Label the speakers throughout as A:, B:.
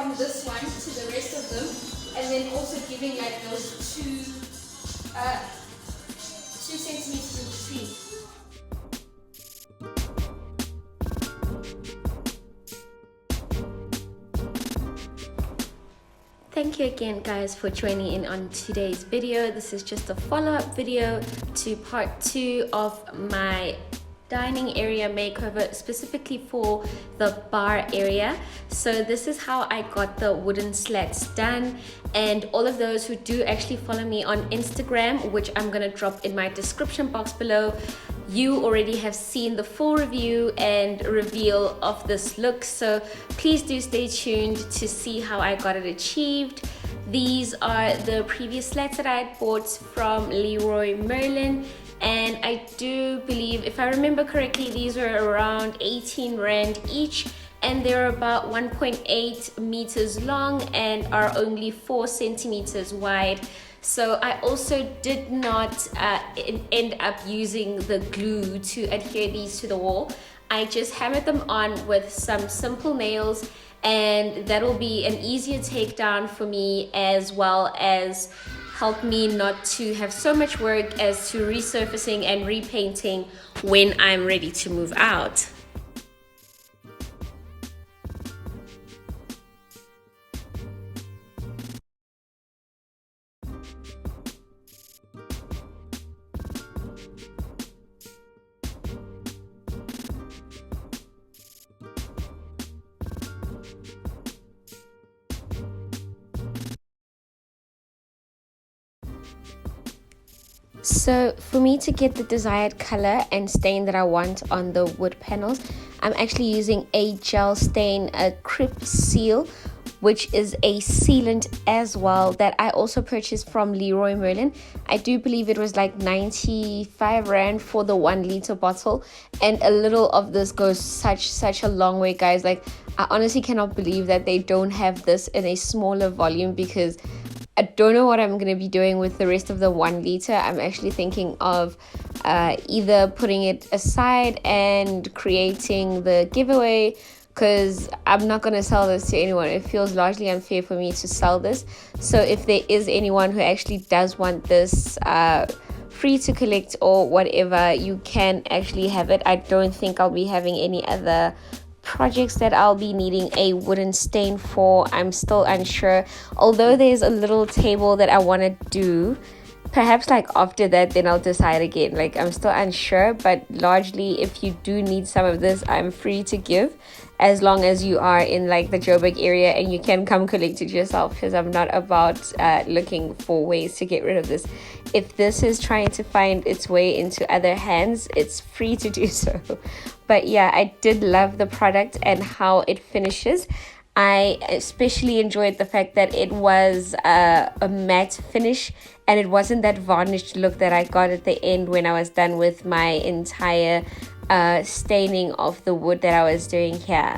A: from this one to the rest of them, and then also giving like those 2 centimeters in between. Thank you again guys for joining in on today's video. This is just a follow-up video to part 2 of my dining area makeover, specifically for the bar area. So this is how I got the wooden slats done, and all of those who do actually follow me on Instagram, which I'm gonna drop in my description box below, you already have seen the full review and reveal of this look, so please do stay tuned to see how I got it achieved. These are the previous slats that I had bought from Leroy Merlin, and I do believe, if I remember correctly, these were around 18 Rand each, and they're about 1.8 meters long and are only 4 centimeters wide. So I also did not end up using the glue to adhere these to the wall. I just hammered them on with some simple nails, and that will be an easier takedown for me, as well as help me not to have so much work as to resurfacing and repainting when I'm ready to move out. So for me to get the desired color and stain that I want on the wood panels, I'm actually using a gel stain, a Crip Seal, which is a sealant as well, that I also purchased from Leroy Merlin. I do believe it was like 95 Rand for the 1 liter bottle, and a little of this goes such a long way, guys. Like, I honestly cannot believe that they don't have this in a smaller volume, because I don't know what I'm going to be doing with the rest of the 1 liter. I'm actually thinking of either putting it aside and creating the giveaway, because I'm not going to sell this to anyone. It feels largely unfair for me to sell this. So if there is anyone who actually does want this free to collect or whatever, you can actually have it. I don't think I'll be having any other projects that I'll be needing a wooden stain for. I'm still unsure, although there's a little table that I want to do. Perhaps like after that, then I'll decide again. Like, I'm still unsure, but largely if you do need some of this, I'm free to give, as long as you are in like the Joburg area and you can come collect it yourself, because I'm not about looking for ways to get rid of this. If this is trying to find its way into other hands, it's free to do so. But yeah, I did love the product and how it finishes. I especially enjoyed the fact that it was a matte finish, and it wasn't that varnished look that I got at the end when I was done with my entire staining of the wood that I was doing here.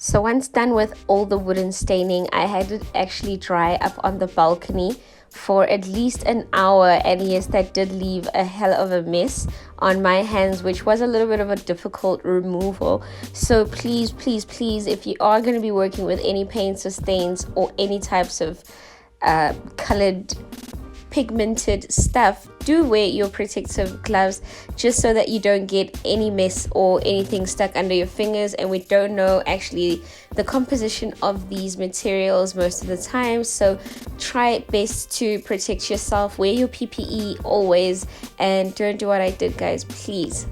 A: So once done with all the wooden staining, I had it actually dry up on the balcony for at least an hour, and yes, that did leave a hell of a mess on my hands, which was a little bit of a difficult removal. So please, if you are going to be working with any paints or stains or any types of colored pigmented stuff, do wear your protective gloves just so that you don't get any mess or anything stuck under your fingers. And we don't know actually the composition of these materials most of the time, so try best to protect yourself. Wear your PPE always, and don't do what I did, guys, please.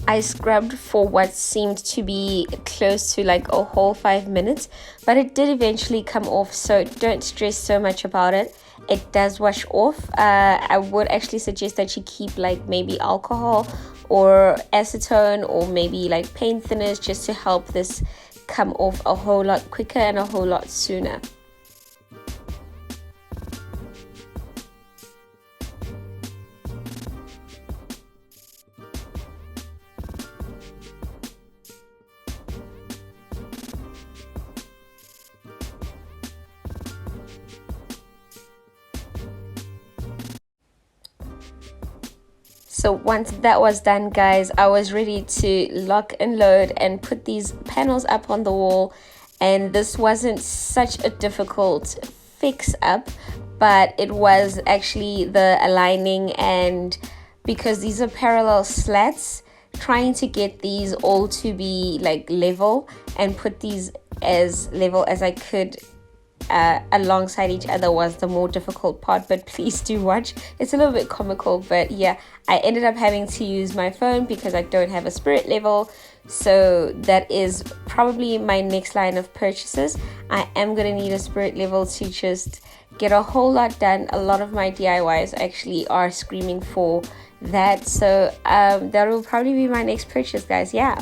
A: I scrubbed for what seemed to be close to like a whole 5 minutes, but it did eventually come off, so don't stress so much about it. It does wash off. I would actually suggest that you keep like maybe alcohol or acetone or maybe like paint thinners just to help this come off a whole lot quicker and a whole lot sooner. So once that was done, guys, I was ready to lock and load and put these panels up on the wall. And this wasn't such a difficult fix up, but it was actually the aligning, and because these are parallel slats, trying to get these all to be like level and put these as level as I could alongside each other was the more difficult part. But please do watch, it's a little bit comical. But yeah, I ended up having to use my phone because I don't have a spirit level, so that is probably my next line of purchases. I am gonna need a spirit level to just get a whole lot done. A lot of my DIYs actually are screaming for that, so that will probably be my next purchase, guys. Yeah.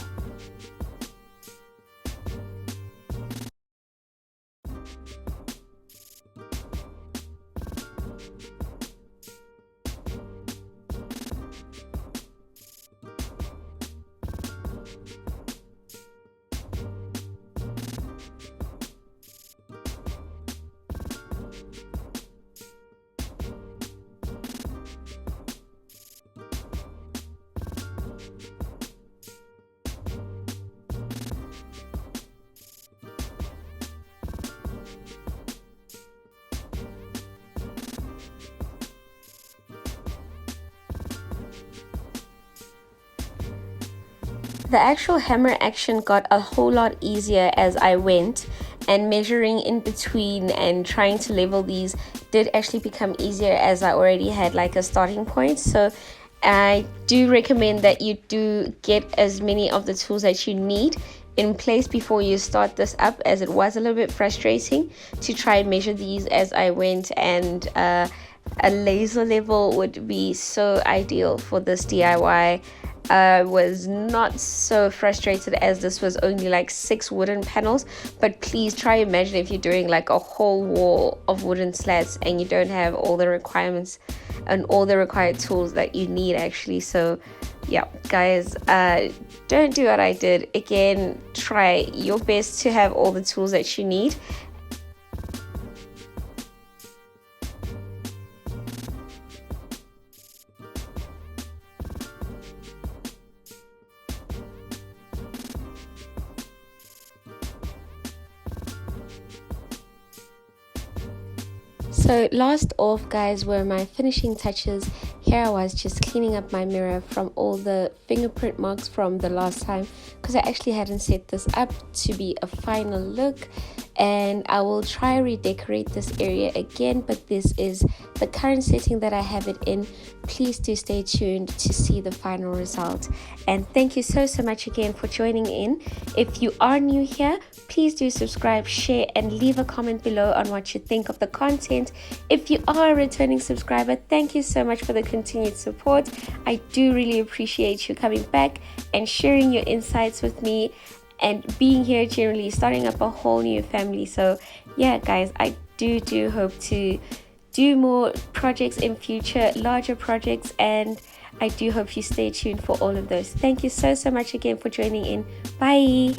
A: The actual hammer action got a whole lot easier as I went, and measuring in between and trying to level these did actually become easier as I already had like a starting point. So I do recommend that you do get as many of the tools that you need in place before you start this up, as it was a little bit frustrating to try and measure these as I went, and a laser level would be so ideal for this DIY. I was not so frustrated as this was only like 6 wooden panels, but please try imagine if you're doing like a whole wall of wooden slats and you don't have all the requirements and all the required tools that you need actually. So yeah, guys, don't do what I did. Again, try your best to have all the tools that you need. So last off, guys, were my finishing touches. Here I was just cleaning up my mirror from all the fingerprint marks from the last time, because I actually hadn't set this up to be a final look, and I will try redecorate this area again, but this is the current setting that I have it in. Please do stay tuned to see the final result, and thank you so much again for joining in. If you are new here, please do subscribe, share, and leave a comment below on what you think of the content. If you are a returning subscriber, thank you so much for the continued support. I do really appreciate you coming back and sharing your insights with me and being here, generally starting up a whole new family. So yeah, guys, I do hope to do more projects in future, larger projects, and I do hope you stay tuned for all of those. Thank you so much again for joining in. Bye.